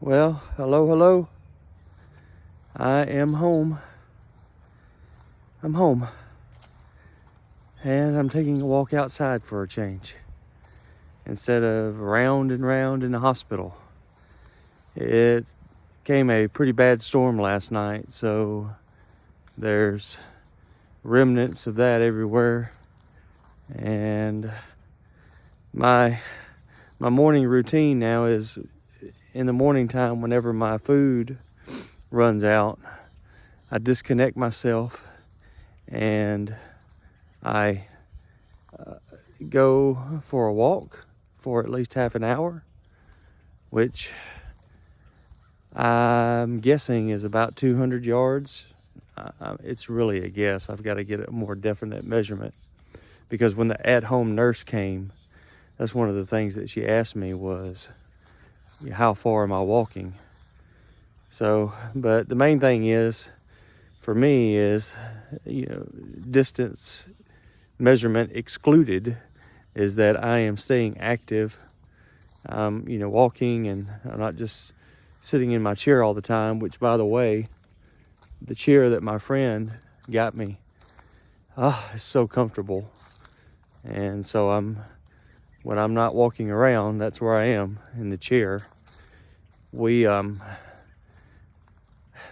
Well, hello. I am home. I'm home. And I'm taking a walk outside for a change. Instead of round and round in the hospital. It came a pretty bad storm last night, so there's remnants of that everywhere. And my morning routine now is in the morning time, whenever my food runs out, I disconnect myself and I go for a walk for at least half an hour, which I'm guessing is about 200 yards. It's really a guess. I've got to get a more definite measurement, because when the at-home nurse came, that's one of the things that she asked me was, how far am I walking? So, but the main thing is, for me, is, distance measurement excluded, is that I am staying active. Walking, and I'm not just sitting in my chair all the time, which, by the way, the chair that my friend got me, it's so comfortable. And so when I'm not walking around, that's where I am, in the chair.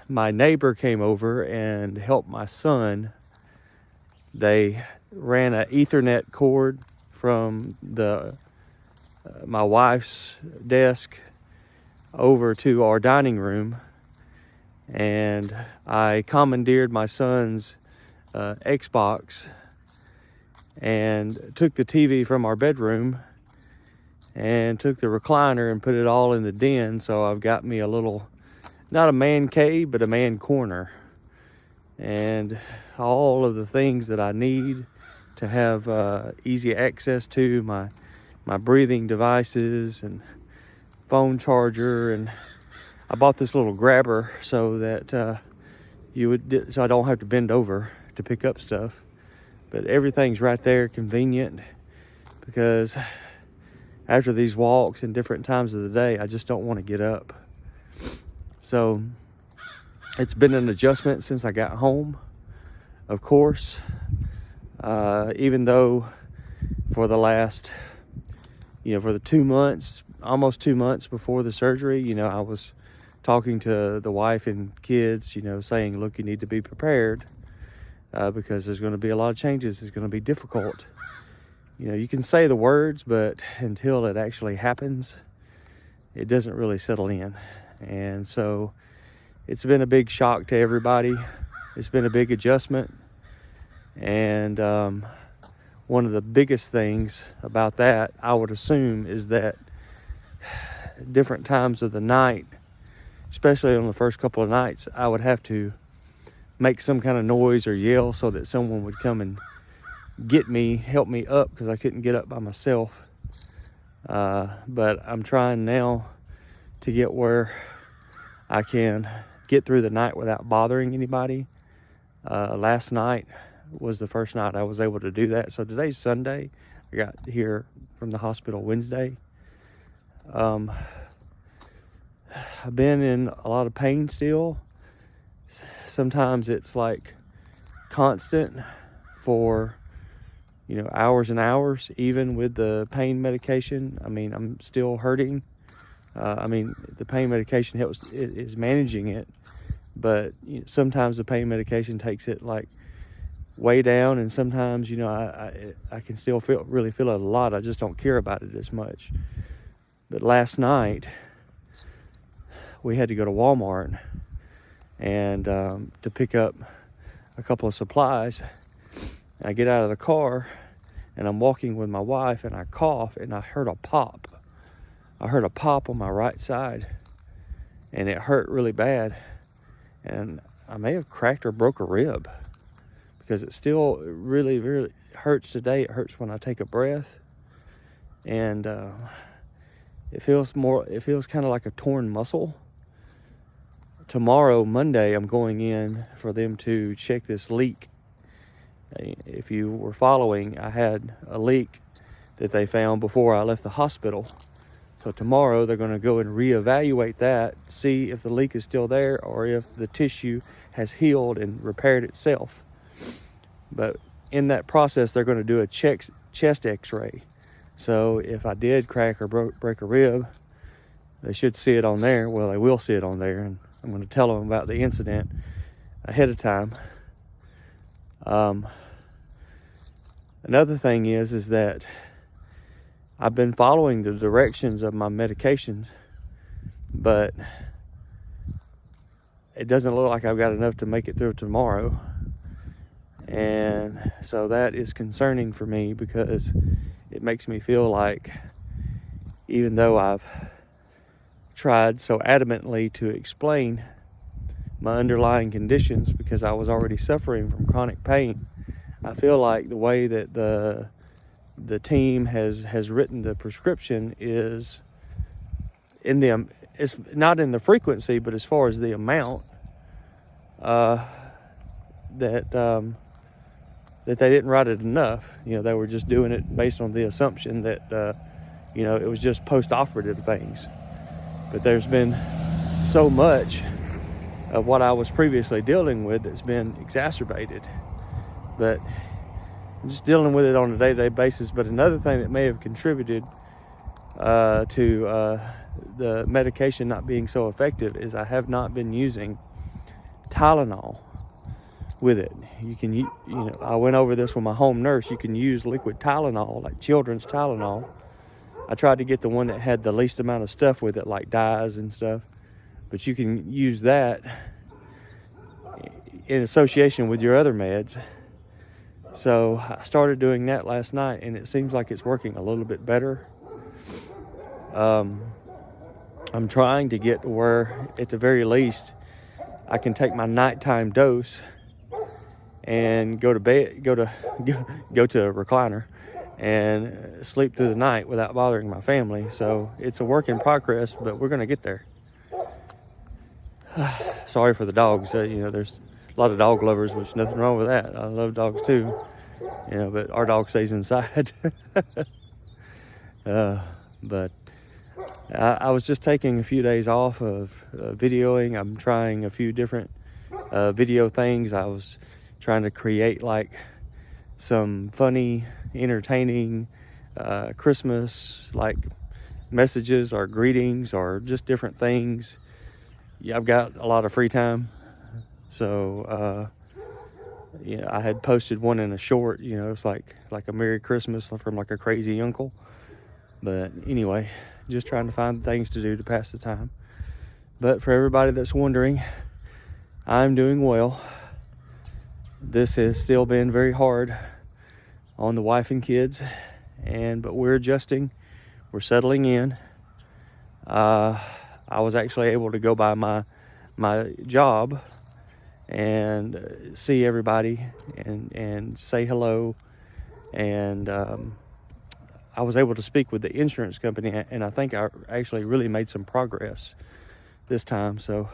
My neighbor came over and helped my son. They ran an Ethernet cord from my wife's desk over to our dining room, and I commandeered my son's Xbox and took the TV from our bedroom and took the recliner and put it all in the den. So I've got me a little, not a man cave, but a man corner, and all of the things that I need to have easy access to my breathing devices and phone charger. And I bought this little grabber so that so I don't have to bend over to pick up stuff. But everything's right there, convenient, because after these walks and different times of the day, I just don't want to get up. So it's been an adjustment since I got home, of course. Even though for the last, for the 2 months, almost 2 months before the surgery, I was talking to the wife and kids, saying, look, you need to be prepared, because there's going to be a lot of changes. It's going to be difficult. You can say the words, but until it actually happens, it doesn't really settle in. And so it's been a big shock to everybody. It's been a big adjustment. And one of the biggest things about that, I would assume, is that different times of the night, especially on the first couple of nights, I would have to make some kind of noise or yell so that someone would come and help me up, because I couldn't get up by myself. But I'm trying now to get where I can get through the night without bothering anybody. Last night was the first night I was able to do that. So today's Sunday. I got here from the hospital Wednesday. I've been in a lot of pain still. Sometimes it's like constant for hours and hours, even with the pain medication. I'm still hurting. The pain medication is managing it, but sometimes the pain medication takes it like way down, and sometimes I can still really feel it a lot. I just don't care about it as much. But last night we had to go to Walmart and to pick up a couple of supplies. I get out of the car and I'm walking with my wife, and I cough, and I heard a pop. I heard a pop on my right side, and it hurt really bad. And I may have cracked or broke a rib, because it still really, really hurts today. It hurts when I take a breath. And it feels kind of like a torn muscle. Tomorrow, Monday, I'm going in for them to check this leak. If you were following, I had a leak that they found before I left the hospital. So tomorrow they're going to go and reevaluate that, see if the leak is still there or if the tissue has healed and repaired itself. But in that process, they're going to do a chest x-ray. So if I did crack or break a rib, they should see it on there. Well, they will see it on there, and I'm going to tell them about the incident ahead of time. Another thing is that I've been following the directions of my medications, but it doesn't look like I've got enough to make it through tomorrow. And so that is concerning for me, because it makes me feel like, even though I've tried so adamantly to explain my underlying conditions, because I was already suffering from chronic pain, I feel like the way that the team has written the prescription is it's not in the frequency, but as far as the amount, that they didn't write it enough. They were just doing it based on the assumption that it was just post-operative things. But there's been so much of what I was previously dealing with that's been exacerbated. But I'm just dealing with it on a day-to-day basis. But another thing that may have contributed to the medication not being so effective is I have not been using Tylenol with it. I went over this with my home nurse. You can use liquid Tylenol, like children's Tylenol. I tried to get the one that had the least amount of stuff with it, like dyes and stuff. But you can use that in association with your other meds. So I started doing that last night, and it seems like it's working a little bit better. I'm trying to get to where, at the very least, I can take my nighttime dose and go to bed, go to a recliner and sleep through the night without bothering my family. So it's a work in progress, but we're going to get there. Sorry for the dogs. There's a lot of dog lovers, which nothing wrong with that. I love dogs too, but our dog stays inside. But I was just taking a few days off of videoing. I'm trying a few different video things. I was trying to create like some funny, entertaining Christmas like messages or greetings or just different things. Yeah, I've got a lot of free time, so I had posted one in a short. It's like a Merry Christmas from like a crazy uncle. But anyway, just trying to find things to do to pass the time. But for everybody that's wondering, I'm doing well. This has still been very hard on the wife and kids, but we're adjusting. We're settling in. I was actually able to go by my job and see everybody and say hello. And I was able to speak with the insurance company, and I think I actually really made some progress this time. So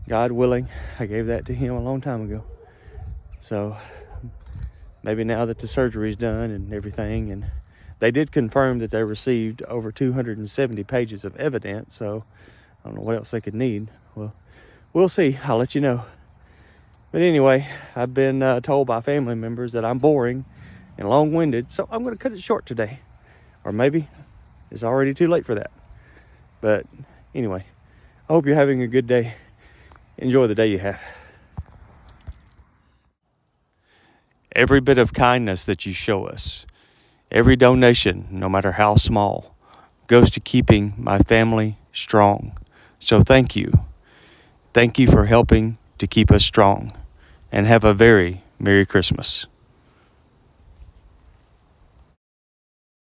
God willing, I gave that to him a long time ago. So maybe now that the surgery's done and everything, and they did confirm that they received over 270 pages of evidence, so I don't know what else they could need. Well, we'll see. I'll let you know. But anyway, I've been told by family members that I'm boring and long-winded, so I'm going to cut it short today. Or maybe it's already too late for that. But anyway, I hope you're having a good day. Enjoy the day you have. Every bit of kindness that you show us, every donation, no matter how small, goes to keeping my family strong. So thank you. Thank you for helping to keep us strong. And have a very Merry Christmas.